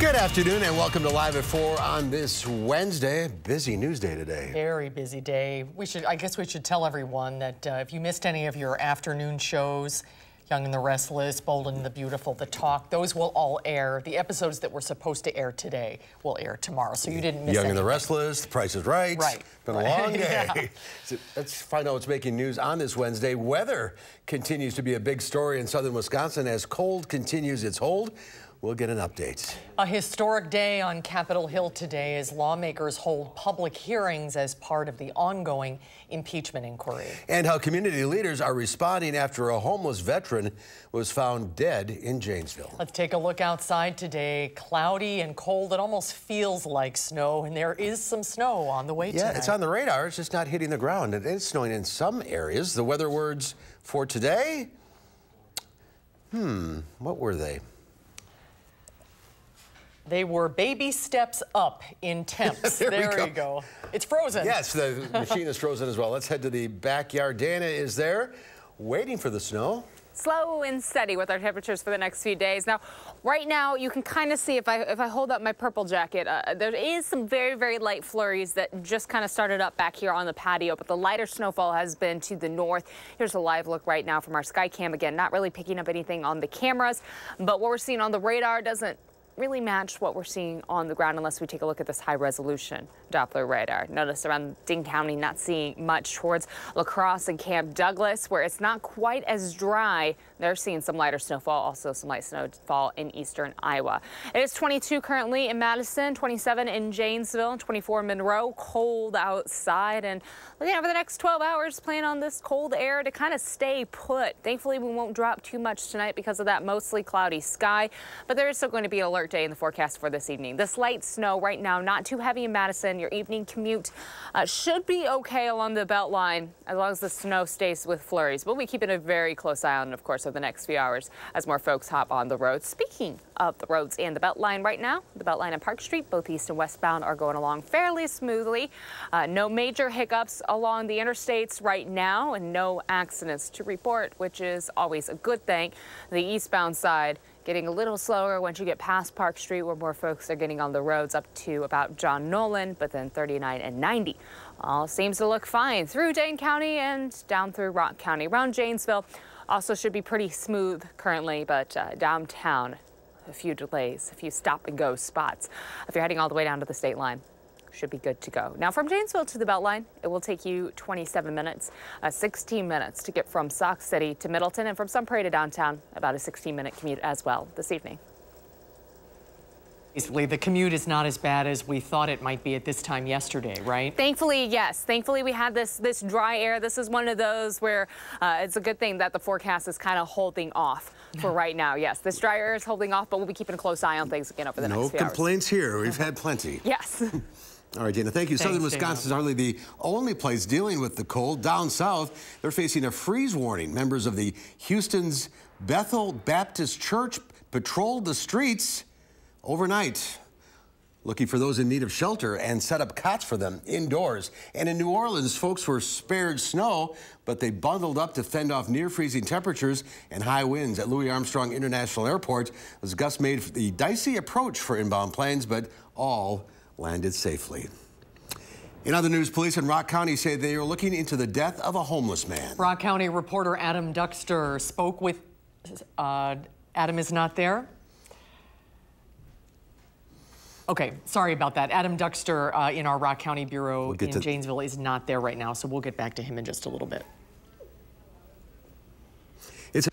Good afternoon and welcome to Live at 4 on this Wednesday. Busy news day today. Very busy day. I guess we should tell everyone that if you missed any of your afternoon shows, Young and the Restless, Bold and the Beautiful, The Talk, those will all air. The episodes that were supposed to air today will air tomorrow, so you didn't miss Young anything. and the Restless, The Price is Right. Right. Been a long day. Yeah. So let's find out what's making news on this Wednesday. Weather continues to be a big story in southern Wisconsin as cold continues its hold. We'll get an update. A historic day on Capitol Hill today as lawmakers hold public hearings as part of the ongoing impeachment inquiry. And how community leaders are responding after a homeless veteran was found dead in Janesville. Let's take a look outside today. Cloudy and cold. It almost feels like snow, and there is some snow on the way tonight. Yeah, it's on the radar. It's just not hitting the ground. It is snowing in some areas. The weather words for today? What were they? They were baby steps up in temps. there you go. It's frozen. Yes, the machine is frozen as well. Let's head to the backyard. Dana is there waiting for the snow. Slow and steady with our temperatures for the next few days. Now, right now, you can kind of see if I hold up my purple jacket, there is some very, very light flurries that just kind of started up back here on the patio, but the lighter snowfall has been to the north. Here's a live look right now from our sky cam. Again, not really picking up anything on the cameras, but what we're seeing on the radar doesn't really match what we're seeing on the ground unless we take a look at this high resolution Doppler radar. Notice around Dane County not seeing much towards La Crosse and Camp Douglas where it's not quite as dry. They're seeing some lighter snowfall, also some light snowfall in eastern Iowa. It is 22 currently in Madison, 27 in Janesville, 24 in Monroe. Cold outside and looking over the next 12 hours, plan on this cold air to kind of stay put. Thankfully, we won't drop too much tonight because of that mostly cloudy sky, but there is still going to be an alert day in the forecast for this evening. This light snow right now, not too heavy in Madison. Your evening commute should be okay along the belt line as long as the snow stays with flurries. We'll be keeping a very close eye on it, of course, over the next few hours as more folks hop on the roads. Speaking of the roads and the belt line right now, the belt line and Park Street, both east and westbound, are going along fairly smoothly. No major hiccups along the interstates right now and no accidents to report, which is always a good thing. The eastbound side getting a little slower once you get past Park Street where more folks are getting on the roads up to about John Nolan, but then 39 and 90. All seems to look fine through Dane County and down through Rock County. Around Janesville also should be pretty smooth currently, but downtown, a few delays, a few stop and go spots. If you're heading all the way down to the state line, should be good to go. Now from Janesville to the Beltline, it will take you 27 minutes, 16 minutes to get from Sauk City to Middleton, and from Sun Prairie to downtown, about a 16-minute commute as well this evening. Basically, the commute is not as bad as we thought it might be at this time yesterday, right? Thankfully, yes. Thankfully, we had this dry air. This is one of those where it's a good thing that the forecast is kind of holding off for right now. Yes, this dry air is holding off, but we'll be keeping a close eye on things again over the next few hours. No complaints here. We've had plenty. Yes. All right, Dana, thank you. Thanks, Southern Wisconsin is hardly the only place dealing with the cold. Down south, they're facing a freeze warning. Members of the Houston's Bethel Baptist Church patrolled the streets overnight, looking for those in need of shelter and set up cots for them indoors. And in New Orleans, folks were spared snow, but they bundled up to fend off near-freezing temperatures and high winds at Louis Armstrong International Airport as gusts made the dicey approach for inbound planes, but all landed safely. In other news, police in Rock County say they are looking into the death of a homeless man. Rock County reporter Adam Duxter spoke with, Adam is not there? Okay, sorry about that. Adam Duxter in our Rock County Bureau in Janesville is not there right now, so we'll get back to him in just a little bit.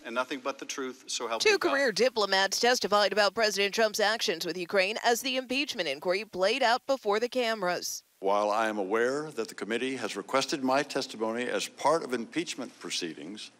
And nothing but the truth, so help me God. Two career diplomats testified about President Trump's actions with Ukraine as the impeachment inquiry played out before the cameras. While I am aware that the committee has requested my testimony as part of impeachment proceedings,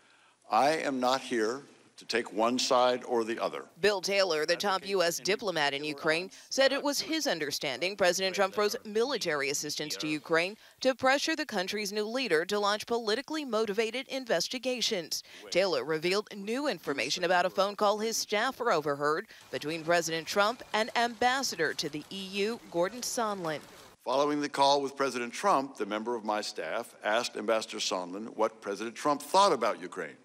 I am not here to take one side or the other. Bill Taylor, the top U.S. diplomat in Ukraine, said it was his understanding President Trump froze military assistance to Ukraine to pressure the country's new leader to launch politically motivated investigations. Taylor revealed new information about a phone call his staffer overheard between President Trump and Ambassador to the EU, Gordon Sondland. Following the call with President Trump, the member of my staff asked Ambassador Sondland what President Trump thought about Ukraine.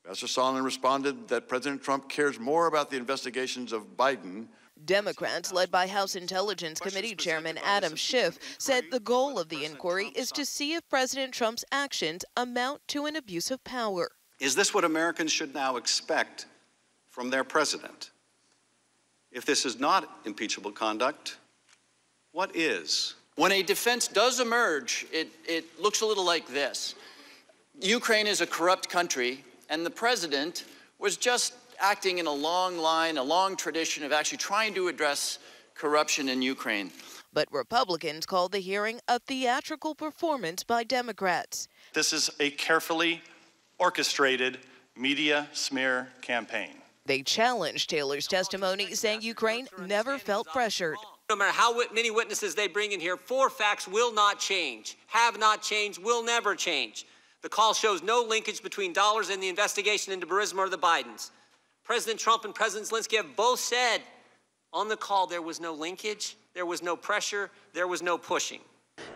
Ambassador Sondland responded that President Trump cares more about the investigations of Biden Democrats, led by House Intelligence Committee Chairman Adam Schiff, said the goal of the inquiry is to see if President Trump's actions amount to an abuse of power. Is this what Americans should now expect from their president? If this is not impeachable conduct, what is? When a defense does emerge, it looks a little like this. Ukraine is a corrupt country, and the president was just acting in a long line, a long tradition of actually trying to address corruption in Ukraine. But Republicans called the hearing a theatrical performance by Democrats. This is a carefully orchestrated media smear campaign. They challenged Taylor's testimony, saying Ukraine never felt pressured. No matter how many witnesses they bring in here, 4 facts will not change, have not changed, will never change. The call shows no linkage between dollars and the investigation into Burisma or the Bidens. President Trump and President Zelensky have both said on the call there was no linkage, there was no pressure, there was no pushing.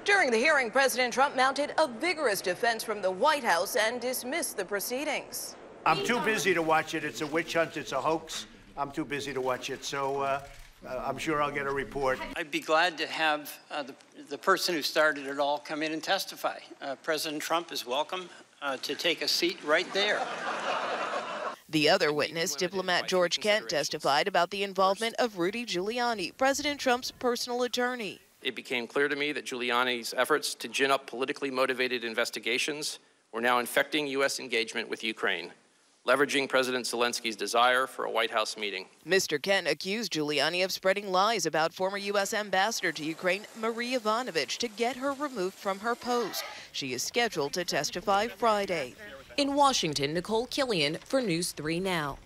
During the hearing, President Trump mounted a vigorous defense from the White House and dismissed the proceedings. I'm too busy to watch it. It's a witch hunt. It's a hoax. I'm too busy to watch it. So I'm sure I'll get a report. I'd be glad to have the person who started it all come in and testify. President Trump is welcome to take a seat right there. The other witness, diplomat George Kent, testified about the involvement of Rudy Giuliani, President Trump's personal attorney. It became clear to me that Giuliani's efforts to gin up politically motivated investigations were now infecting U.S. engagement with Ukraine, leveraging President Zelensky's desire for a White House meeting. Mr. Kent accused Giuliani of spreading lies about former U.S. Ambassador to Ukraine, Marie Yovanovitch, to get her removed from her post. She is scheduled to testify Friday. In Washington, Nicole Killian for News 3 Now.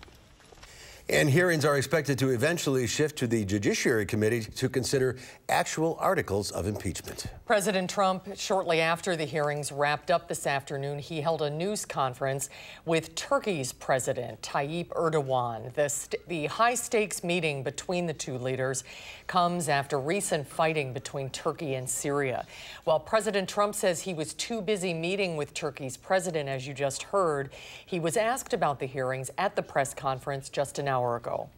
And hearings are expected to eventually shift to the Judiciary Committee to consider actual articles of impeachment. President Trump, shortly after the hearings wrapped up this afternoon, he held a news conference with Turkey's President Tayyip Erdogan. The high-stakes meeting between the two leaders comes after recent fighting between Turkey and Syria. While President Trump says he was too busy meeting with Turkey's president, as you just heard, he was asked about the hearings at the press conference just an hour ago.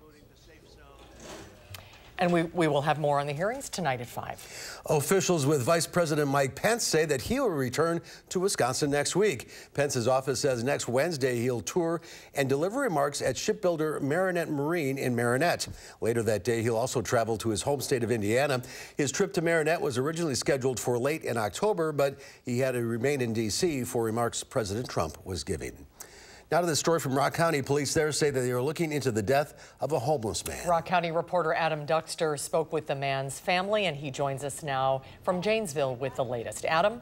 And we will have more on the hearings tonight at 5. Officials with Vice President Mike Pence say that he will return to Wisconsin next week. Pence's office says next Wednesday he'll tour and deliver remarks at shipbuilder Marinette Marine in Marinette. Later that day, he'll also travel to his home state of Indiana. His trip to Marinette was originally scheduled for late in October, but he had to remain in D.C. for remarks President Trump was giving. Now to the story from Rock County. Police there say that they are looking into the death of a homeless man. Rock County reporter Adam Duxter spoke with the man's family, and he joins us now from Janesville with the latest. Adam?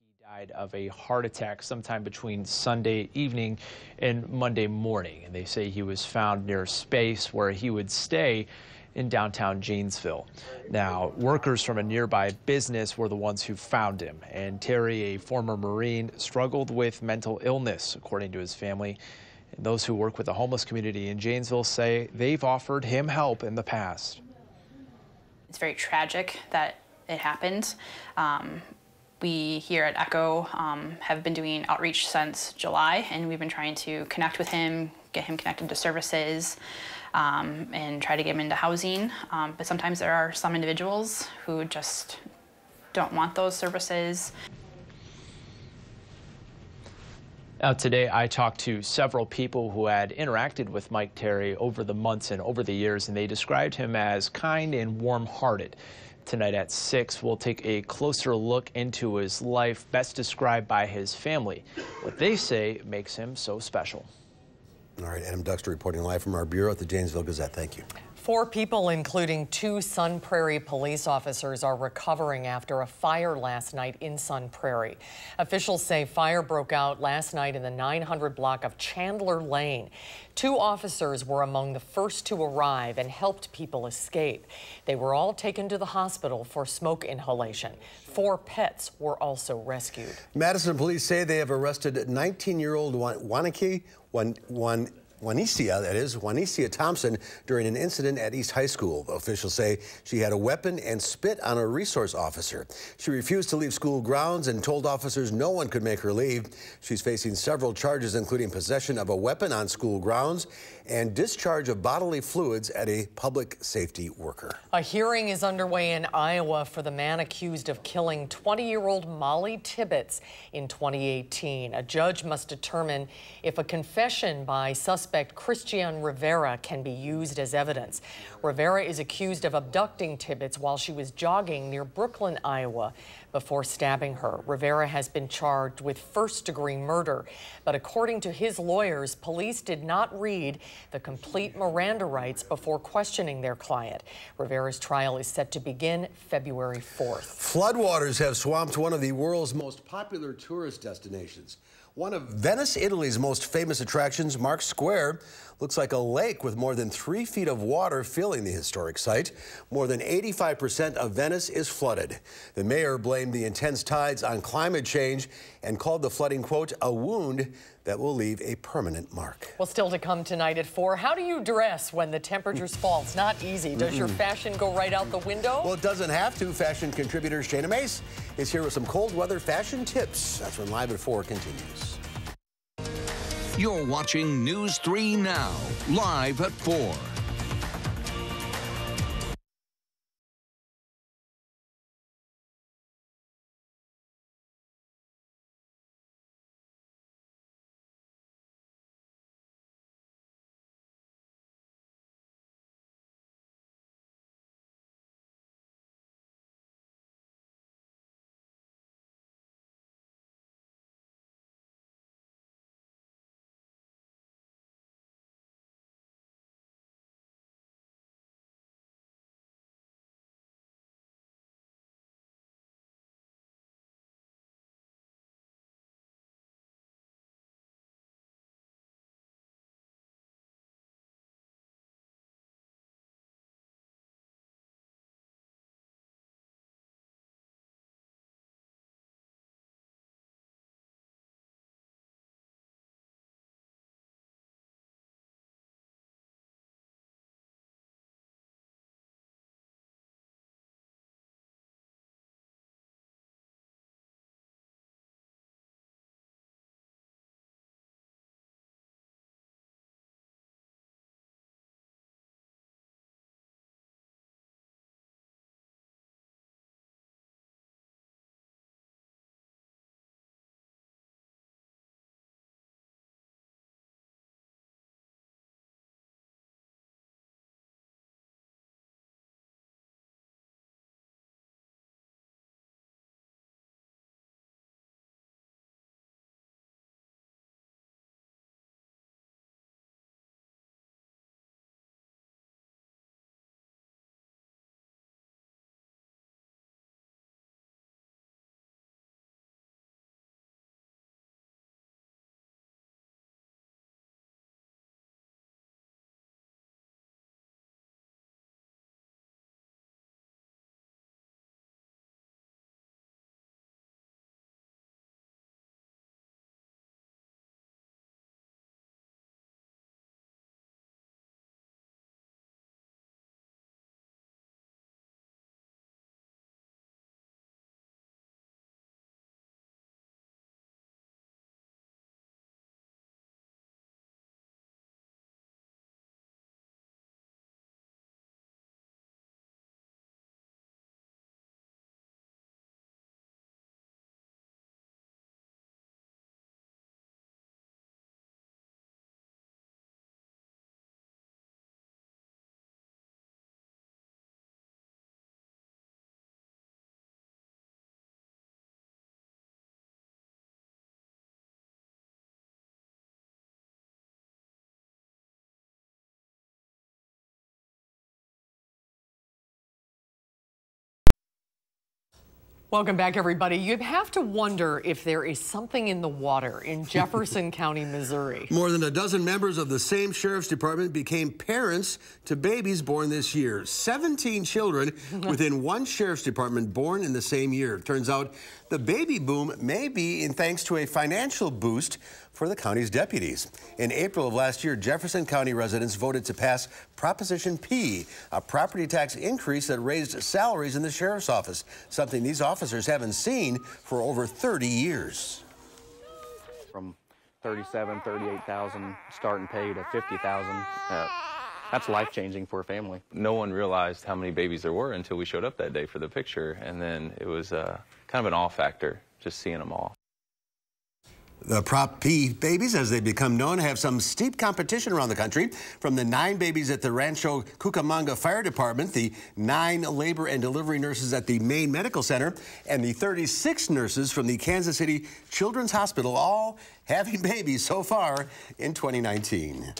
He died of a heart attack sometime between Sunday evening and Monday morning, and they say he was found near a space where he would stay in downtown Janesville. Now, workers from a nearby business were the ones who found him, and Terry, a former Marine, struggled with mental illness, according to his family. And those who work with the homeless community in Janesville say they've offered him help in the past. It's very tragic that it happened. We here at ECHO have been doing outreach since July, and we've been trying to connect with him, get him connected to services, and try to get him into housing. But sometimes there are some individuals who just don't want those services. Now, today I talked to several people who had interacted with Mike Terry over the months and over the years, and they described him as kind and warm-hearted. Tonight at 6, we'll take a closer look into his life, best described by his family. What they say makes him so special. All right, Adam Duxter reporting live from our bureau at the Janesville Gazette. Thank you. 4 people, including 2 Sun Prairie police officers, are recovering after a fire last night in Sun Prairie. Officials say fire broke out last night in the 900 block of Chandler Lane. 2 officers were among the first to arrive and helped people escape. They were all taken to the hospital for smoke inhalation. 4 pets were also rescued. Madison police say they have arrested 19-year-old Juanicia Thompson, during an incident at East High School. Officials say she had a weapon and spit on a resource officer. She refused to leave school grounds and told officers no one could make her leave. She's facing several charges, including possession of a weapon on school grounds and discharge of bodily fluids at a public safety worker. A hearing is underway in Iowa for the man accused of killing 20-year-old Molly Tibbetts in 2018. A judge must determine if a confession by suspect Christian RIVERA can be used as evidence. RIVERA is accused of abducting Tibbetts while she was jogging near Brooklyn, Iowa, before stabbing her. RIVERA has been charged with first-degree murder, but according to his lawyers, police did not read the complete Miranda rights before questioning their client. RIVERA's trial is set to begin February 4th. Floodwaters have swamped one of the world's most popular tourist destinations. One of Venice, Italy's most famous attractions, Marks Square, looks like a lake with more than 3 feet of water filling the historic site. More than 85% of Venice is flooded. The mayor blamed the intense tides on climate change and called the flooding, quote, a wound that will leave a permanent mark. Well, still to come tonight at 4, how do you dress when the temperatures fall? It's not easy. Does your fashion go right out the window? Well, it doesn't have to. Fashion contributor Shayna Mace is here with some cold weather fashion tips. That's when Live at 4 continues. You're watching News 3 Now, live at 4. Welcome back, everybody. You have to wonder if there is something in the water in Jefferson County, Missouri. More than a dozen members of the same sheriff's department became parents to babies born this year. 17 children within one sheriff's department born in the same year. Turns out The baby boom may be in thanks to a financial boost for the county's deputies. In April of last year, Jefferson County residents voted to pass Proposition P, a property tax increase that raised salaries in the sheriff's office, something these officers haven't seen for over 30 years. From 37, 38,000 starting pay to 50,000. That's life-changing for a family. No one realized how many babies there were until we showed up that day for the picture, and then it was kind of an awe factor, just seeing them all. The Prop P babies, as they become known, have some steep competition around the country. From the 9 babies at the Rancho Cucamonga Fire Department, the 9 labor and delivery nurses at the Maine Medical Center, and the 36 nurses from the Kansas City Children's Hospital, all having babies so far in 2019.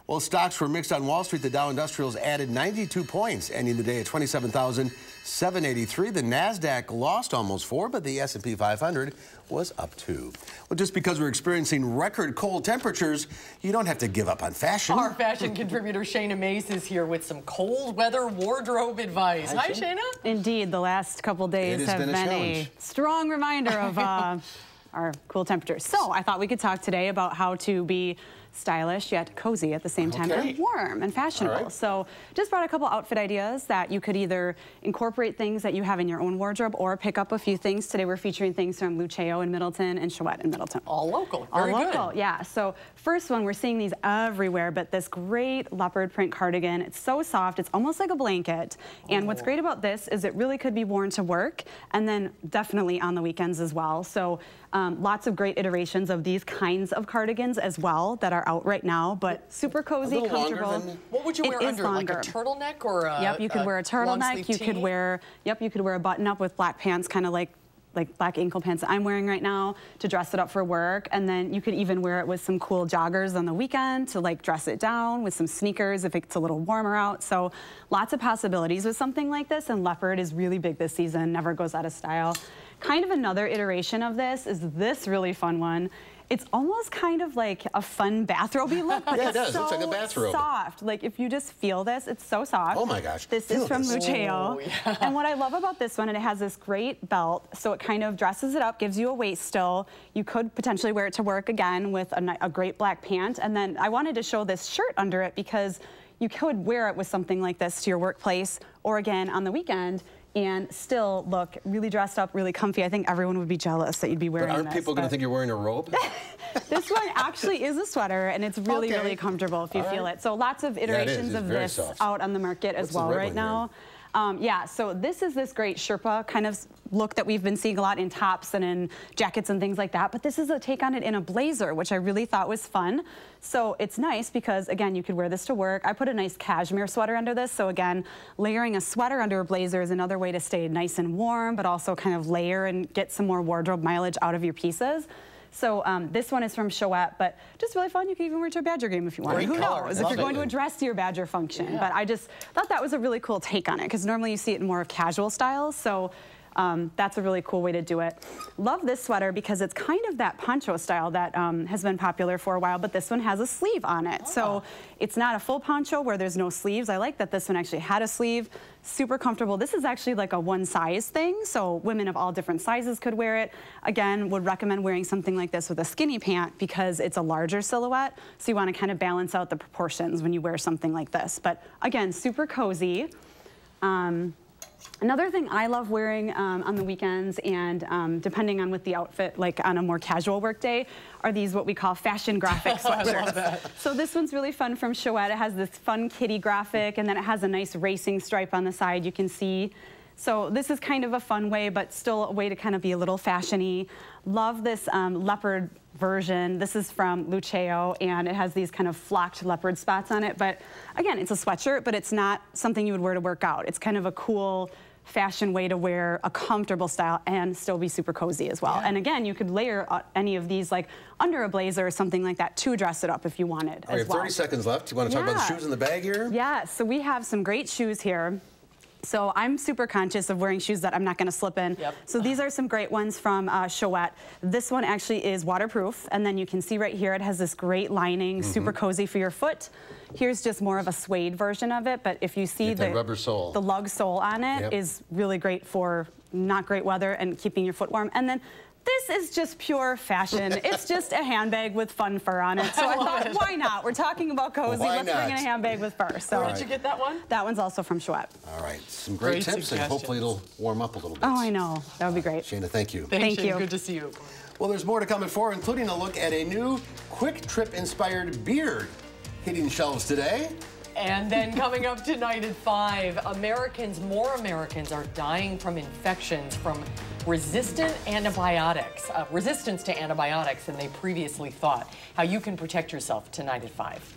Well, stocks were mixed on Wall Street. The Dow Industrials added 92 points, ending the day at 27,783. The NASDAQ lost almost 4, but the S&P 500 was up 2. Well, just because we're experiencing record cold temperatures, you don't have to give up on fashion. Our fashion contributor Shayna Mace is here with some cold weather wardrobe advice. Hi, Shayna. Indeed, the last couple days have been a strong reminder of our cool temperatures. So I thought we could talk today about how to be stylish yet cozy at the same time, and warm and fashionable. Right. So just brought a couple outfit ideas that you could either incorporate things that you have in your own wardrobe or pick up a few things. Today we're featuring things from Luccheo in Middleton and Chouette in Middleton. All local. Very good. Yeah. So first one, we're seeing these everywhere, but this great leopard print cardigan. It's so soft. It's almost like a blanket. And what's great about this is it really could be worn to work and then definitely on the weekends as well. So lots of great iterations of these kinds of cardigans as well that are out right now, but super cozy, comfortable. What would you wear under, like a turtleneck or a Yep, you could wear a turtleneck. You could wear, you could wear a button-up with black pants, kind of like black ankle pants that I'm wearing right now to dress it up for work. And then you could even wear it with some cool joggers on the weekend to like dress it down with some sneakers if it's a little warmer out. So lots of possibilities with something like this, and leopard is really big this season, never goes out of style. Kind of another iteration of this is this really fun one. It's almost kind of like a fun bathrobe-y look, but yeah, it's so looks like a bathrobe. Soft. Like if you just feel this, it's so soft. Oh my gosh. This is from Luccheo. Oh, yeah. And what I love about this one, it has this great belt, so it kind of dresses it up, gives you a waist still. You could potentially wear it to work again with a great black pant. And then I wanted to show this shirt under it because you could wear it with something like this to your workplace or again on the weekend and still look really dressed up, really comfy. I think everyone would be jealous that you'd be wearing this. But aren't people going to think you're wearing a robe? This one actually is a sweater, and it's really, really comfortable if you feel it. So lots of iterations of this out on the market as well right now. Yeah, so this is this great Sherpa kind of look that we've been seeing a lot in tops and in jackets and things like that, but this is a take on it in a blazer, which I really thought was fun. So it's nice because, again, you could wear this to work. I put a nice cashmere sweater under this, so again, layering a sweater under a blazer is another way to stay nice and warm, but also kind of layer and get some more wardrobe mileage out of your pieces. So this one is from Chouette, but just really fun. You can even wear it to a Badger game if you want. Who knows if you're going to a dress to your Badger function. Yeah. But I just thought that was a really cool take on it because normally you see it in more of casual styles. So that's a really cool way to do it. Love this sweater because it's kind of that poncho style that has been popular for a while, but this one has a sleeve on it. So it's not a full poncho where there's no sleeves. I like that this one actually had a sleeve. Super comfortable. This is actually like a one size thing, so women of all different sizes could wear it. Again, would recommend wearing something like this with a skinny pant because it's a larger silhouette, so you want to kind of balance out the proportions when you wear something like this. But again, super cozy. Another thing I love wearing on the weekends and depending on what the outfit, like on a more casual work day, are these what we call fashion graphic sweatshirts. So this one's really fun from Chouette. It has this fun kitty graphic and then it has a nice racing stripe on the side you can see. So this is kind of a fun way, but still a way to kind of be a little fashion-y. Love this leopard version. This is from Luccheo, and it has these kind of flocked leopard spots on it. But again, it's a sweatshirt, but it's not something you would wear to work out. It's kind of a cool fashion way to wear a comfortable style and still be super cozy as well. Yeah. And again, you could layer any of these like under a blazer or something like that to dress it up if you wanted. We have 30 seconds left. You want to talk about the shoes in the bag here? Yeah, so we have some great shoes here. So I'm super conscious of wearing shoes that I'm not going to slip in. Yep. So these are some great ones from Chouette. This one actually is waterproof, and then you can see right here it has this great lining, super cozy for your foot. Here's just more of a suede version of it, but if you see the rubber sole, the lug sole on it is really great for not great weather and keeping your foot warm. And then this is just pure fashion. It's just a handbag with fun fur on it. So I thought, why not? We're talking about cozy. Let's bring in a handbag with fur. So where did you get that one? That one's also from Chouette. All right, some great tips, and hopefully it'll warm up a little bit. Oh, I know. That would be great. Shana, thank you. Thank you. Good to see you. Well, there's more to come at 4, including a look at a new Quick Trip-inspired beer hitting shelves today. And then coming up tonight at 5, more Americans are dying from infections from resistance to antibiotics than they previously thought. How you can protect yourself tonight at 5.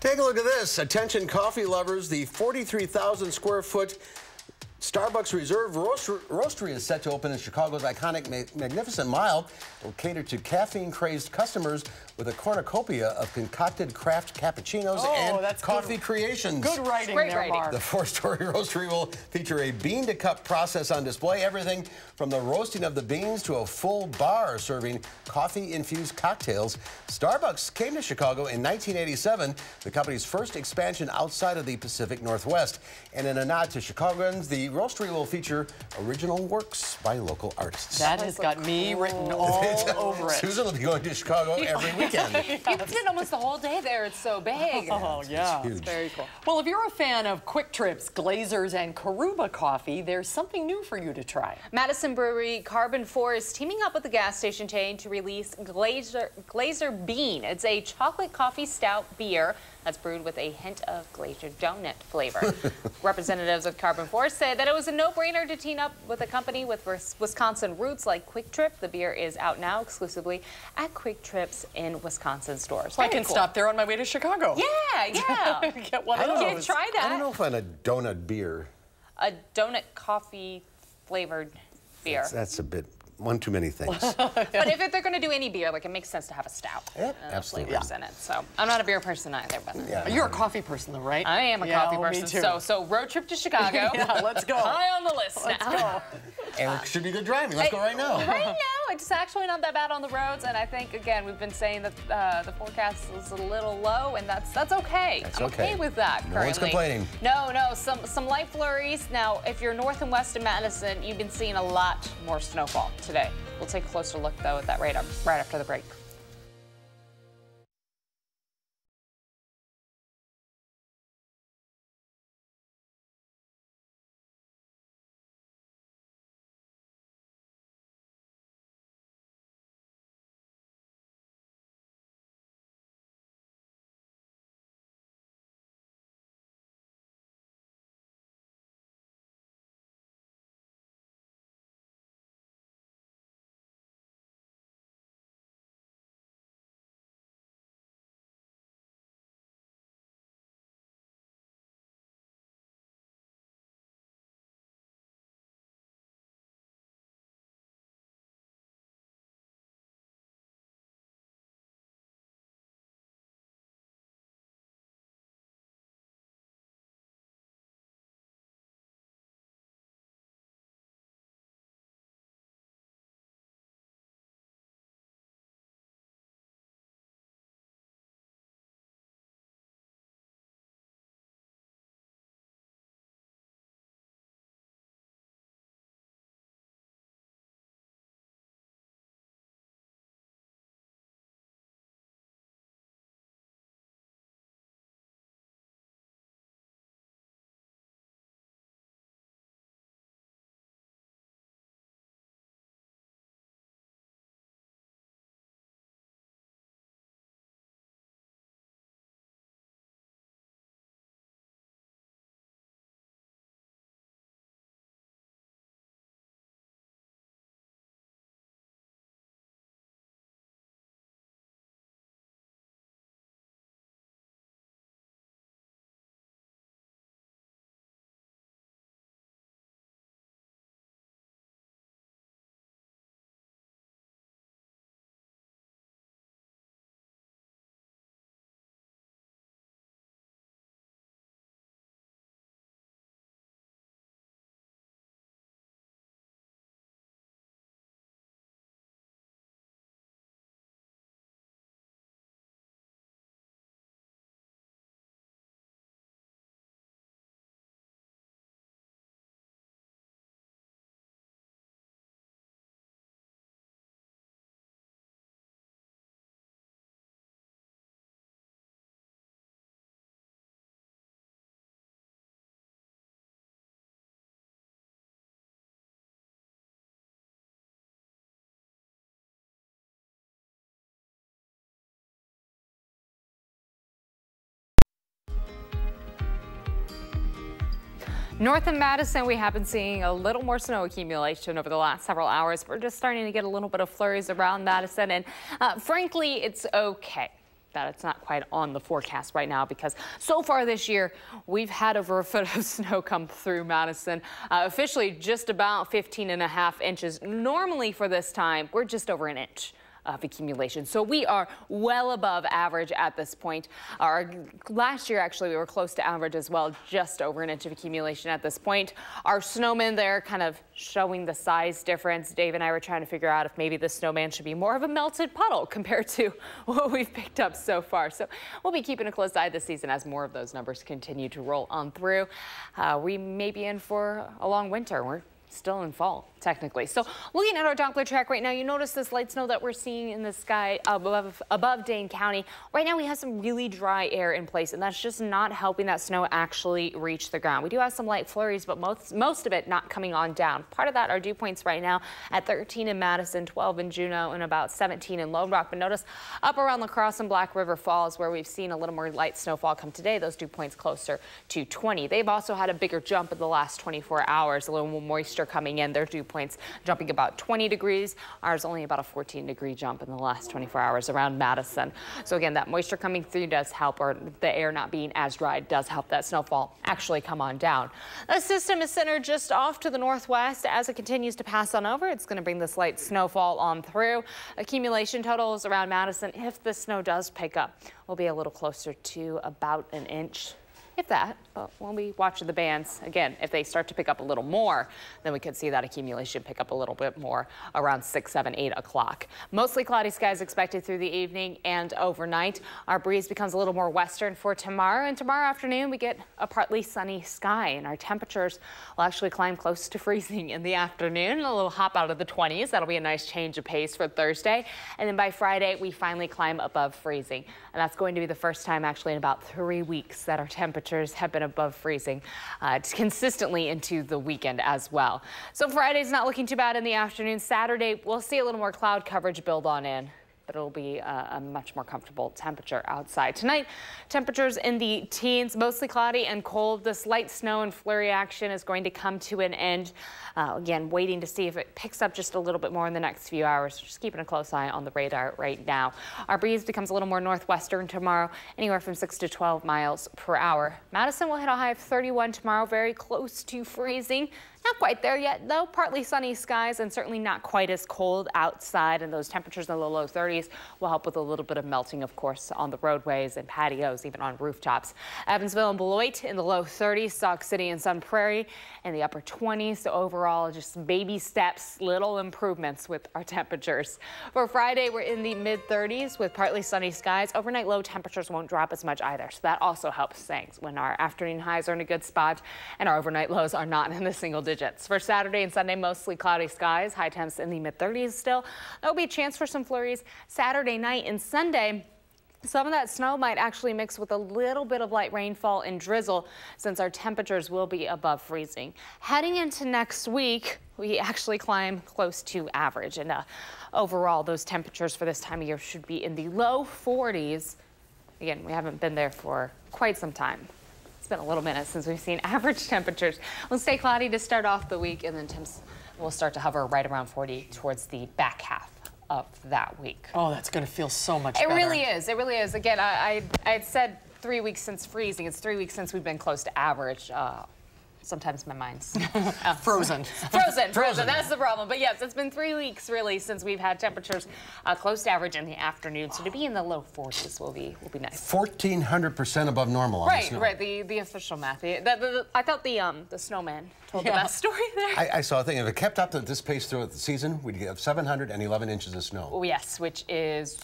Take a look at this. Attention coffee lovers, the 43,000 square foot Starbucks Reserve Roastery is set to open in Chicago's iconic Magnificent Mile. It will cater to caffeine-crazed customers with a cornucopia of concocted craft cappuccinos and coffee creations. Good writing there, Mark. The 4-story roastery will feature a bean-to-cup process on display. Everything from the roasting of the beans to a full bar serving coffee-infused cocktails. Starbucks came to Chicago in 1987, the company's first expansion outside of the Pacific Northwest. And in a nod to Chicagoans, the roastery will feature original works by local artists. That has got me written all over it. Susan will be going to Chicago every weekend. You can spend almost the whole day there. It's so big. Oh, yeah. It's very cool. Well, if you're a fan of Quick Trips, Glazers, and Karuba coffee, there's something new for you to try. Madison Brewery Carbon 4 is teaming up with the gas station chain to release Glazer Bean. It's a chocolate coffee stout beer that's brewed with a hint of glazed donut flavor. Representatives of Carbon Force say that it was a no-brainer to team up with a company with Wisconsin roots like Quick Trip. The beer is out now exclusively at Quick Trip's in Wisconsin stores. So I can stop there on my way to Chicago. Yeah. Get one of those. Try that. I don't know if I'm a donut beer. A donut coffee flavored beer. That's a bit, one too many things. But if they're going to do any beer, like, it makes sense to have a stout. Yep, absolutely. Flavors in it. So I'm not a beer person either. But You're a coffee person, though, right? I am a coffee person. Me too. So road trip to Chicago. Let's go. High on the list Let's now. go. Eric should be good driving. Let's go right now. Right now, it's actually not that bad on the roads, and I think, again, we've been saying that the forecast is a little low, and that's okay. I'm okay with that currently. No one's complaining. No, some light flurries. Now, if you're north and west of Madison, you've been seeing a lot more snowfall today. We'll take a closer look, though, at that right after the break. North of Madison, we have been seeing a little more snow accumulation over the last several hours. We're just starting to get a little bit of flurries around Madison, and frankly, it's okay that it's not quite on the forecast right now, because so far this year, we've had over a foot of snow come through Madison, officially just about 15.5 inches. Normally for this time, we're just over an inch of accumulation. So we are well above average at this point. Last year, actually, we were close to average as well, just over an inch of accumulation at this point. Our snowmen there kind of showing the size difference. Dave and I were trying to figure out if maybe the snowman should be more of a melted puddle compared to what we've picked up so far. So we'll be keeping a close eye this season as more of those numbers continue to roll on through. We may be in for a long winter. We're still in fall, technically. So looking at our Doppler track right now, you notice this light snow that we're seeing in the sky above Dane County. Right now we have some really dry air in place, and that's just not helping that snow actually reach the ground. We do have some light flurries, but most of it not coming on down. Part of that are dew points right now at 13 in Madison, 12 in Juneau, and about 17 in Lone Rock. But notice up around La Crosse and Black River Falls, where we've seen a little more light snowfall come today, those dew points closer to 20. They've also had a bigger jump in the last 24 hours, a little more moisture coming in. Their dew points jumping about 20 degrees. Ours only about a 14-degree jump in the last 24 hours around Madison. So again, that moisture coming through does help, or the air not being as dry does help that snowfall actually come on down. The system is centered just off to the northwest. As it continues to pass on over, it's going to bring this light snowfall on through. Accumulation totals around Madison, if the snow does pick up, will be a little closer to about an inch. If that, but when we watch the bands, again, if they start to pick up a little more, then we could see that accumulation pick up a little bit more around 6, 7, 8 o'clock. Mostly cloudy skies expected through the evening and overnight. Our breeze becomes a little more western for tomorrow, and tomorrow afternoon we get a partly sunny sky, and our temperatures will actually climb close to freezing in the afternoon, a little hop out of the 20s. That'll be a nice change of pace for Thursday, and then by Friday we finally climb above freezing, and that's going to be the first time actually in about 3 weeks that our temperatures have been above freezing consistently into the weekend as well. So Friday's not looking too bad in the afternoon. Saturday, we'll see a little more cloud coverage build on in, but it'll be a much more comfortable temperature outside. Tonight, temperatures in the teens, mostly cloudy and cold. This light snow and flurry action is going to come to an end. Again, waiting to see if it picks up just a little bit more in the next few hours. Just keeping a close eye on the radar right now. Our breeze becomes a little more northwestern tomorrow, anywhere from 6 to 12 miles per hour. Madison will hit a high of 31 tomorrow, very close to freezing. Not quite there yet, though. Partly sunny skies and certainly not quite as cold outside, and those temperatures in the low 30s will help with a little bit of melting, of course, on the roadways and patios, even on rooftops. Evansville and Beloit in the low 30s, Sauk City and Sun Prairie in the upper 20s. So overall, just baby steps, little improvements with our temperatures. For Friday, we're in the mid 30s with partly sunny skies. Overnight low temperatures won't drop as much either, so that also helps things when our afternoon highs are in a good spot and our overnight lows are not in the single digits. For Saturday and Sunday, mostly cloudy skies, high temps in the mid 30s still. There'll be a chance for some flurries Saturday night and Sunday. Some of that snow might actually mix with a little bit of light rainfall and drizzle since our temperatures will be above freezing. Heading into next week, we actually climb close to average, and overall those temperatures for this time of year should be in the low 40s. Again, we haven't been there for quite some time. It's been a little minute since we've seen average temperatures. We'll stay cloudy to start off the week, and then temps will start to hover right around 40 towards the back half of that week. Oh, that's going to feel so much better. It really is. It really is. Again, I had said 3 weeks since freezing. It's 3 weeks since we've been close to average. Sometimes my mind's frozen. Frozen. That's the problem. But yes, it's been 3 weeks really since we've had temperatures close to average in the afternoon. So to be in the low 40s will be nice. 1,400% above normal. Right. The official math. I thought the snowman told the best story there. I saw a thing. If it kept up at this pace throughout the season, we'd have 711 inches of snow. Oh yes, which is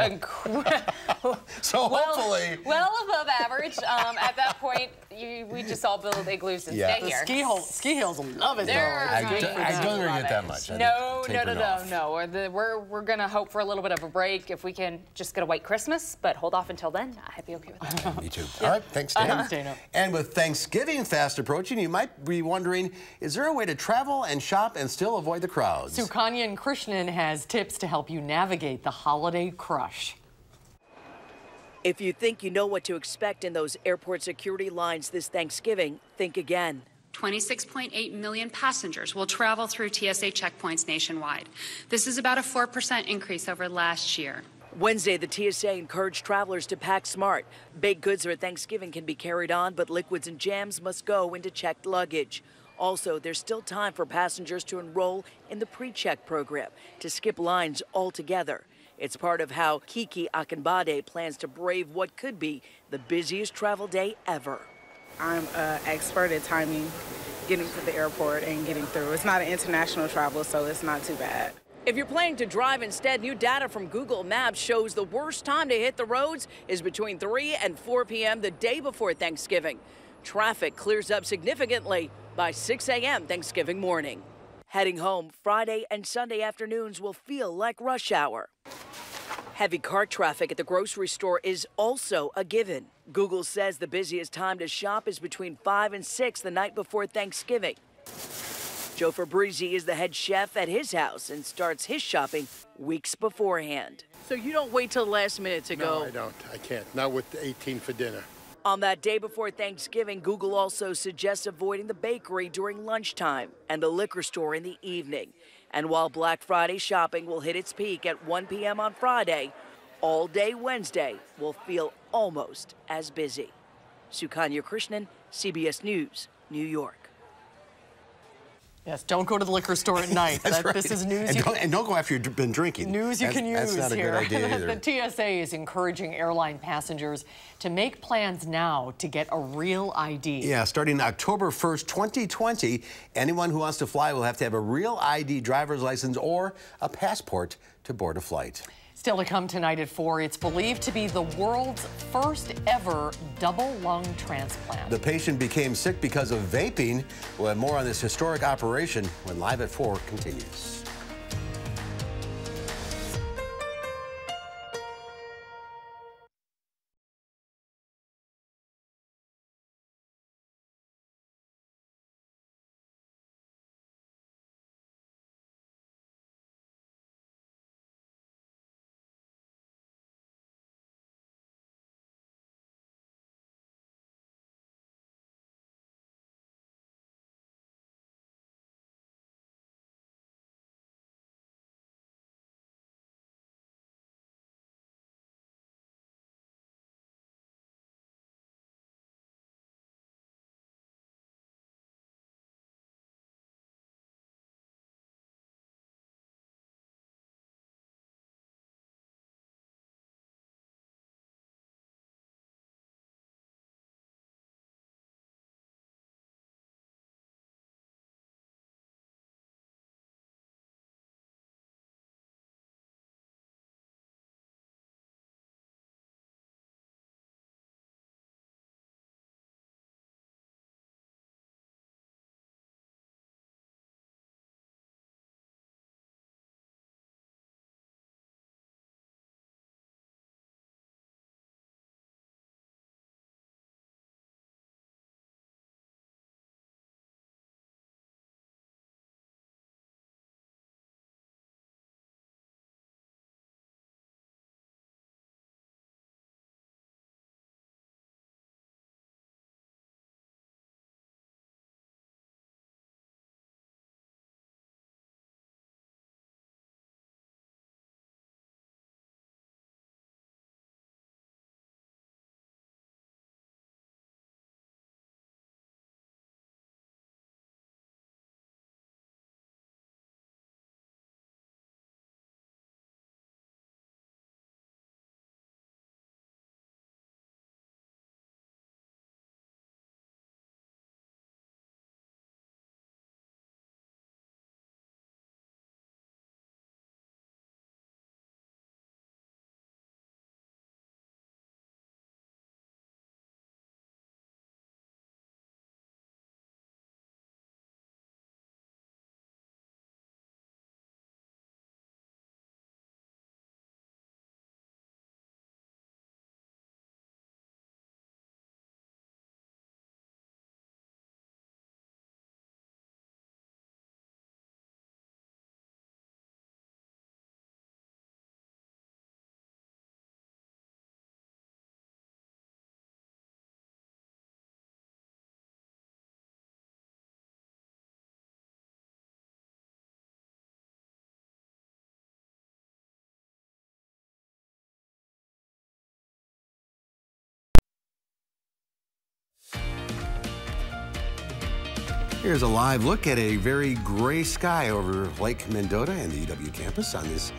incredible. So hopefully, well above average. At that point, we just all build igloos and stay here. Ski hills love it. I don't really get that much. No. We're gonna hope for a little bit of a break if we can just get a white Christmas, but hold off until then. I'd be okay with that. Me too. All right, thanks, Dana. And with Thanksgiving fast approaching, you might be wondering, is there a way to travel and shop and still avoid the crowds? Sukanyan Krishnan has tips to help you navigate the holiday crush. If you think you know what to expect in those airport security lines this Thanksgiving, think again. 26.8 million passengers will travel through TSA checkpoints nationwide. This is about a 4% increase over last year. Wednesday, the TSA encouraged travelers to pack smart. Baked goods for Thanksgiving can be carried on, but liquids and jams must go into checked luggage. Also, there's still time for passengers to enroll in the pre-check program to skip lines altogether. It's part of how Kiki Akinbade plans to brave what could be the busiest travel day ever. I'm an expert at timing, getting to the airport and getting through. It's not an international travel, so it's not too bad. If you're planning to drive instead, new data from Google Maps shows the worst time to hit the roads is between 3 and 4 p.m. the day before Thanksgiving. Traffic clears up significantly by 6 a.m. Thanksgiving morning. Heading home, Friday and Sunday afternoons will feel like rush hour. Heavy car traffic at the grocery store is also a given. Google says the busiest time to shop is between 5 and 6 the night before Thanksgiving. Joe Fabrizi is the head chef at his house and starts his shopping weeks beforehand. So you don't wait till the last minute to go? No, I don't. I can't. Not with 18 for dinner. On that day before Thanksgiving, Google also suggests avoiding the bakery during lunchtime and the liquor store in the evening. And while Black Friday shopping will hit its peak at 1 p.m. on Friday, all day Wednesday will feel almost as busy. Sukanya Krishnan, CBS News, New York. Yes, don't go to the liquor store at night. Right. This is news. And don't go after you've been drinking. News you can use here. That's not a good idea either. The TSA is encouraging airline passengers to make plans now to get a real ID. Yeah, starting October 1st, 2020, anyone who wants to fly will have to have a real ID, driver's license, or a passport to board a flight. Still to come tonight at 4, it's believed to be the world's first ever double lung transplant. The patient became sick because of vaping. We'll have more on this historic operation when Live at 4 continues. Here's a live look at a very gray sky over Lake Mendota and the UW campus on this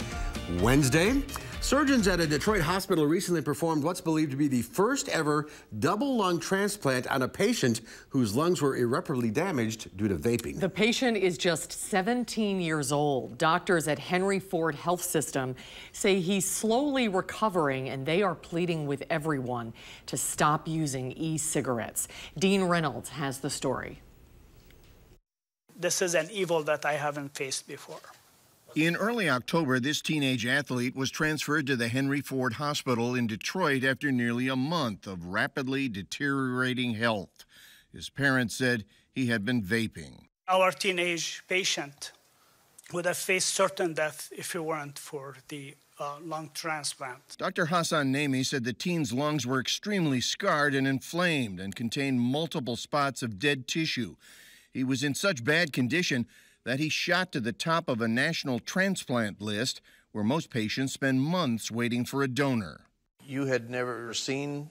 Wednesday. Surgeons at a Detroit hospital recently performed what's believed to be the first ever double lung transplant on a patient whose lungs were irreparably damaged due to vaping. The patient is just 17 years old. Doctors at Henry Ford Health System say he's slowly recovering, and they are pleading with everyone to stop using e-cigarettes. Dean Reynolds has the story. This is an evil that I haven't faced before. In early October, this teenage athlete was transferred to the Henry Ford Hospital in Detroit after nearly a month of rapidly deteriorating health. His parents said he had been vaping. Our teenage patient would have faced certain death if it weren't for the lung transplant. Dr. Hassan Nemi said the teen's lungs were extremely scarred and inflamed and contained multiple spots of dead tissue. He was in such bad condition that he shot to the top of a national transplant list where most patients spend months waiting for a donor. You had never seen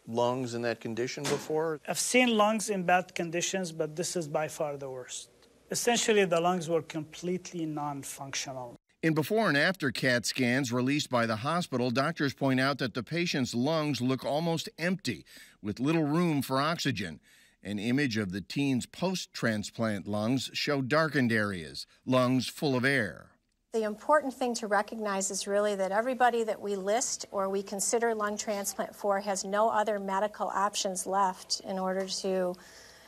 lungs in that condition before? I've seen lungs in bad conditions, but this is by far the worst. Essentially, the lungs were completely non-functional. In before and after CAT scans released by the hospital, doctors point out that the patient's lungs look almost empty, with little room for oxygen. An image of the teen's post-transplant lungs showed darkened areas, lungs full of air. The important thing to recognize is really that everybody that we list or we consider lung transplant for has no other medical options left in order to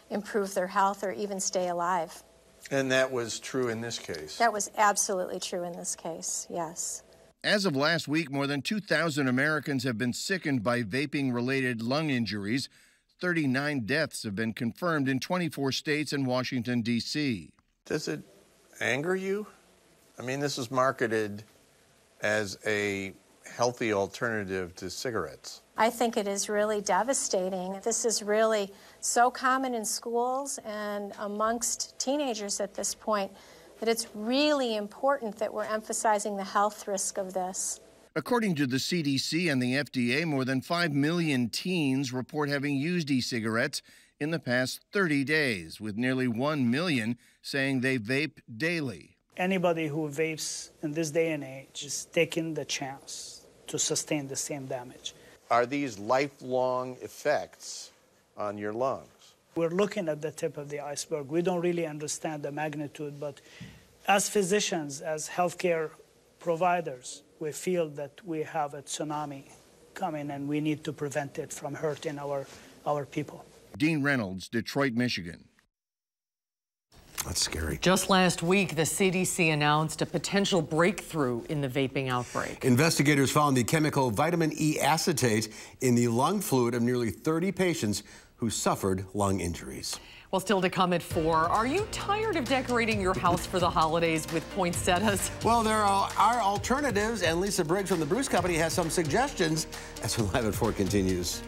improve their health or even stay alive. And that was true in this case? That was absolutely true in this case, yes. As of last week, more than 2,000 Americans have been sickened by vaping-related lung injuries. 39 deaths have been confirmed in 24 states and Washington, D.C. Does it anger you? I mean, this is marketed as a healthy alternative to cigarettes. I think it is really devastating. This is really so common in schools and amongst teenagers at this point that it's really important that we're emphasizing the health risk of this. According to the CDC and the FDA, more than 5 million teens report having used e-cigarettes in the past 30 days, with nearly 1 million saying they vape daily. Anybody who vapes in this day and age is taking the chance to sustain the same damage. Are these lifelong effects on your lungs? We're looking at the tip of the iceberg. We don't really understand the magnitude, but as physicians, as healthcare providers, we feel that we have a tsunami coming and we need to prevent it from hurting our people. Dean Reynolds, Detroit, Michigan. That's scary. Just last week, the CDC announced a potential breakthrough in the vaping outbreak. Investigators found the chemical vitamin E acetate in the lung fluid of nearly 30 patients who suffered lung injuries. Well, still to come at 4, are you tired of decorating your house for the holidays with poinsettias? Well, there are alternatives, and Lisa Briggs from the Bruce Company has some suggestions as Live at 4 continues.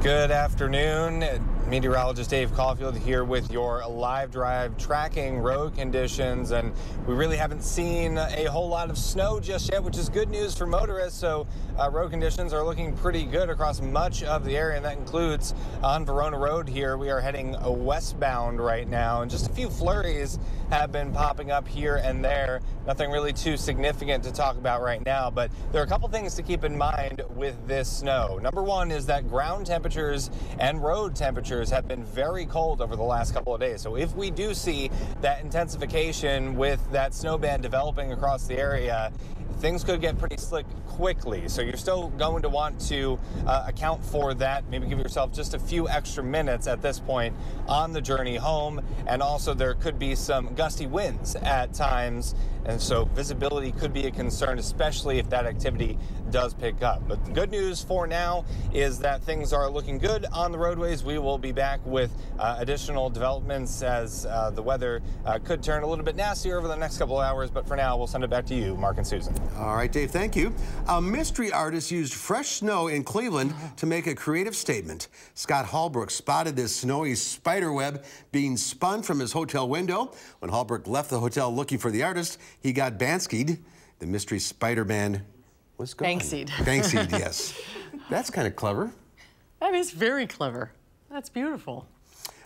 Good afternoon. Meteorologist Dave CAULFIELD here with your live drive tracking road conditions, and we really haven't seen a whole lot of snow just yet, which is good news for motorists. So road conditions are looking pretty good across much of the area, and that includes on Verona Road here. We are heading westbound right now, and just a few flurries have been popping up here and there. Nothing really too significant to talk about right now, but there are a couple things to keep in mind with this snow. Number one is that ground temperatures and road temperatures have been very cold over the last couple of days. So if we do see that intensification with that snow band developing across the area, things could get pretty slick quickly. So you're still going to want to account for that. Maybe give yourself just a few extra minutes at this point on the journey home. And also there could be some gusty winds at times. And so visibility could be a concern, especially if that activity does pick up. But the good news for now is that things are looking good on the roadways. We will be back with additional developments as the weather could turn a little bit nastier over the next couple of hours. But for now, we'll send it back to you, Mark and Susan. All right, Dave, thank you. A mystery artist used fresh snow in Cleveland to make a creative statement. Scott Hallbrook spotted this snowy spider web being spun from his hotel window. When Hallbrook left the hotel looking for the artist, he got Banskied. The mystery Spider-Man was gone. Banksied. Banksied, yes. That's kind of clever. That is very clever. That's beautiful.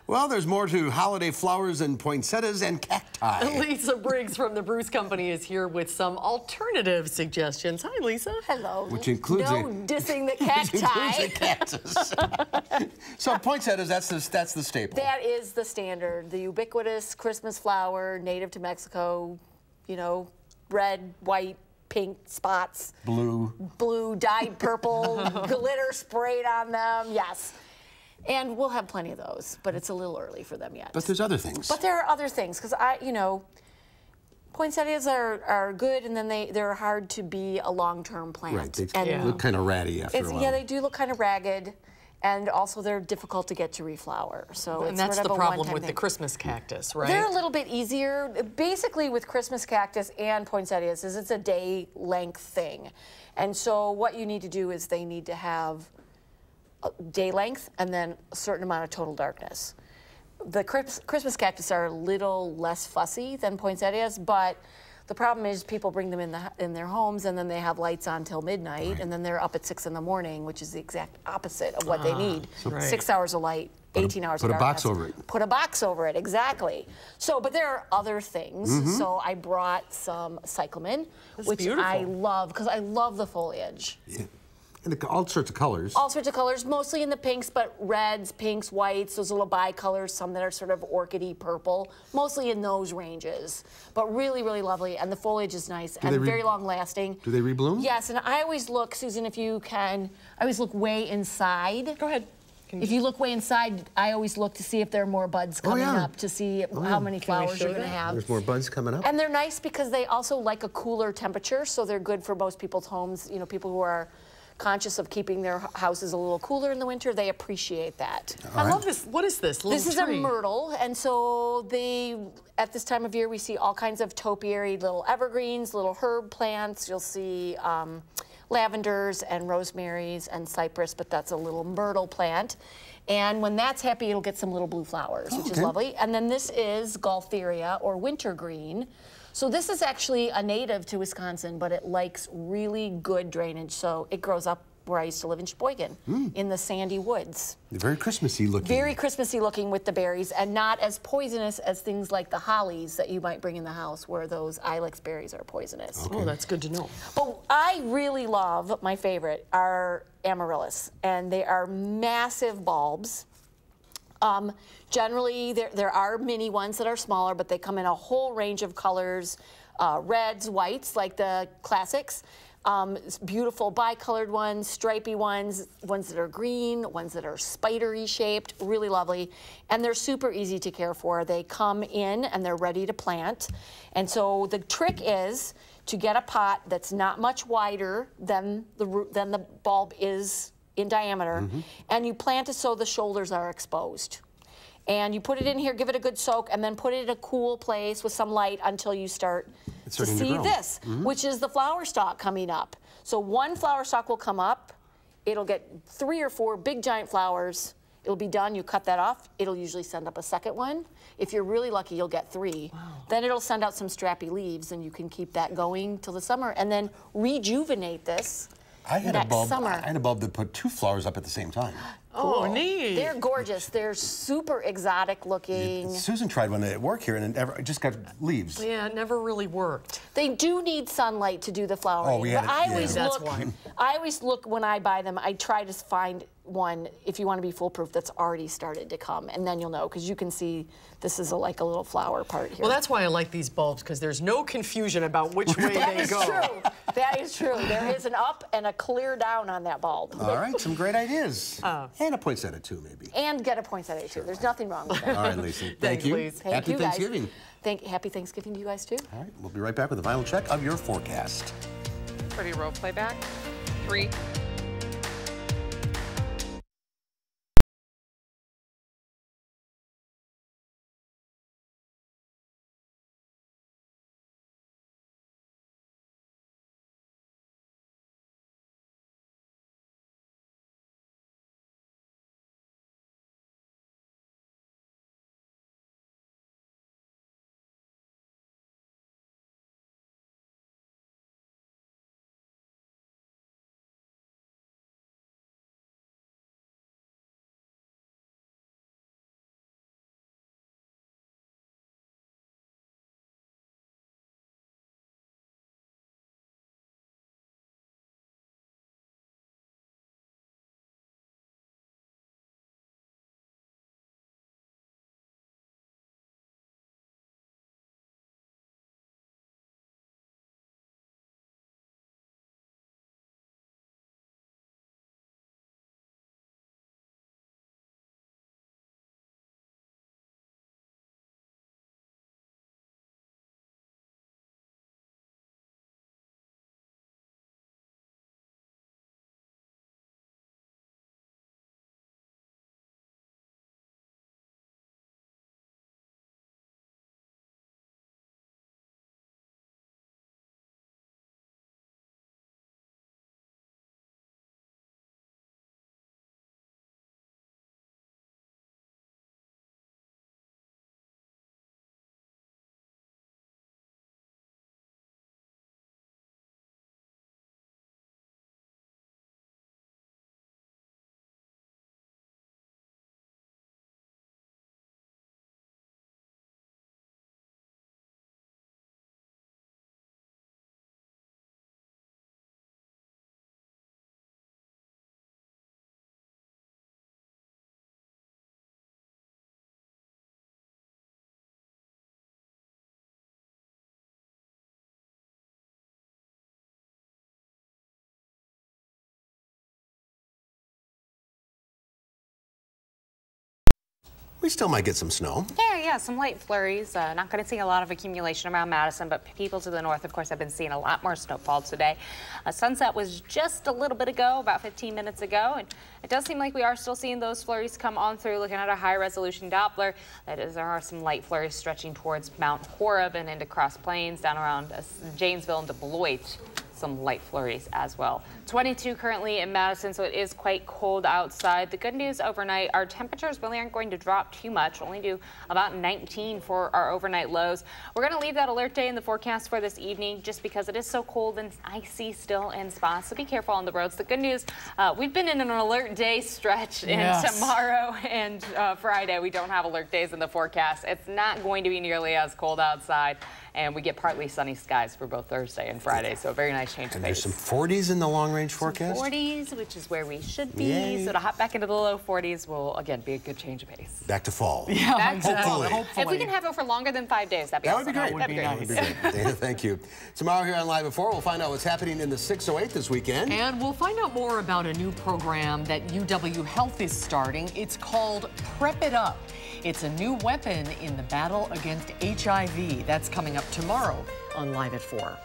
Well, there's more to holiday flowers and poinsettias and cacti. Lisa Briggs from the Bruce Company is here with some alternative suggestions. Hi, Lisa. Hello. Which includes dissing the cacti. Which includes a cactus. So poinsettias, that's the staple. That is the standard, the ubiquitous Christmas flower, native to Mexico. You know, red, white, pink spots. Blue, dyed purple, glitter sprayed on them. Yes. And we'll have plenty of those, but it's a little early for them yet. But there's other things. But there are other things, because poinsettias are good, and then they're hard to be a long-term plant. Right, they look kind of ratty after a while. Yeah, they do look kind of ragged, and also they're difficult to get to reflower. So and that's the problem with the Christmas cactus, right? They're a little bit easier. Basically, with Christmas cactus and poinsettias, is it's a day-length thing. And so what you need to do is they need to have day length and then a certain amount of total darkness. The Christmas cactus are a little less fussy than poinsettias, but the problem is people bring them in their homes, and then they have lights on till midnight, right. And then they're up at 6 in the morning, which is the exact opposite of what they need. Right. 6 hours of light, 18 hours of darkness. Put a box over it. Put a box over it, exactly. So, but there are other things. So I brought some cyclamen, which beautiful. I love, because I love the foliage. Yeah. And all sorts of colors. All sorts of colors, mostly in the pinks, but reds, pinks, whites, those little bicolors, some that are sort of orchidy purple, mostly in those ranges. But really, really lovely, and the foliage is nice and very long lasting. Do they rebloom? Yes, and I always look, Susan, if you can, I always look way inside. Go ahead. If you look way inside, I always look to see if there are more buds coming up, to see how many flowers you're going to have. There's more buds coming up. And they're nice because they also like a cooler temperature, so they're good for most people's homes. You know, people who are conscious of keeping their houses a little cooler in the winter, they appreciate that. I love this. What is this? This is a myrtle, and so at this time of year we see all kinds of topiary little evergreens, little herb plants. You'll see lavenders and rosemaries and cypress, but that's a little myrtle plant. And when that's happy, it'll get some little blue flowers, which is lovely. And then this is Gaultheria, or wintergreen. So this is actually a native to Wisconsin, but it likes really good drainage. So it grows up where I used to live in Sheboygan, in the sandy woods. Very Christmassy looking. Very Christmassy looking with the berries, and not as poisonous as things like the hollies that you might bring in the house, where those ilex berries are poisonous. Oh, that's good to know. But I really love, my favorite, are amaryllis, and they are massive bulbs. Generally, there are mini ones that are smaller, but they come in a whole range of colors, reds, whites, like the classics, beautiful bicolored ones, stripy ones, ones that are green, ones that are spidery shaped, really lovely. And they're super easy to care for. They come in and they're ready to plant. And so the trick is to get a pot that's not much wider than the bulb is in diameter, and you plant it so the shoulders are exposed. And you put it in here, give it a good soak, and then put it in a cool place with some light until you start to see this, which is the flower stalk coming up. So one flower stalk will come up, it'll get 3 or 4 big giant flowers. It'll be done, you cut that off. It'll usually send up a second one. If you're really lucky, you'll get 3. Wow. Then it'll send out some strappy leaves, and you can keep that going till the summer, and then rejuvenate this next summer. I had a bulb that put 2 flowers up at the same time. Oh, neat. They're gorgeous. They're super exotic looking. Susan tried one at work here, and it just got leaves. Yeah, it never really worked. They do need sunlight to do the flowering. Oh, yeah. I always look when I buy them. I try to find one, if you want to be foolproof, that's already started to come, and then you'll know, because you can see this is like a little flower part here. Well, that's why I like these bulbs, because there's no confusion about which way they go. True. That is true. There is an up and a clear down on that bulb. All right, some great ideas. And a poinsettia, too, maybe. And get a poinsettia, too. There's nothing wrong with that. All right, Lisa. Thank you. Happy Thanksgiving. Happy Thanksgiving to you guys, too. All right, we'll be right back with a final check of your forecast. Pretty role playback. 3. We still might get some snow. Yeah, some light flurries. Not going to see a lot of accumulation around Madison, but people to the north, of course, have been seeing a lot more snowfall today. Sunset was just a little bit ago, about 15 minutes ago, and it does seem like we are still seeing those flurries come on through. Looking at a high-resolution Doppler, that is, there are some light flurries stretching towards Mount Horeb and into Cross Plains, down around Janesville into Beloit. Some light flurries as well. 22 currently in Madison, so it is quite cold outside. The good news overnight, our temperatures really aren't going to drop too much. Only do about 19 for our overnight lows. We're going to leave that alert day in the forecast for this evening just because it is so cold and icy still in spots, so be careful on the roads. The good news, we've been in an alert day stretch, and tomorrow and Friday we don't have alert days in the forecast. It's not going to be nearly as cold outside, and we get partly sunny skies for both Thursday and Friday, so a very nice change of pace. There's some 40s in the long-range forecast? 40s, which is where we should be. Yay. So to hop back into the low 40s will, again, be a good change of pace. Back to fall. Yeah, hopefully. If we can have it for longer than 5 days, that'd be awesome. That would be great. That would be great. Dana, thank you. Tomorrow here on Live at 4, we'll find out what's happening in the 608 this weekend. And we'll find out more about a new program that UW Health is starting. It's called Prep It Up. It's a new weapon in the battle against HIV. That's coming up tomorrow on Live at 4.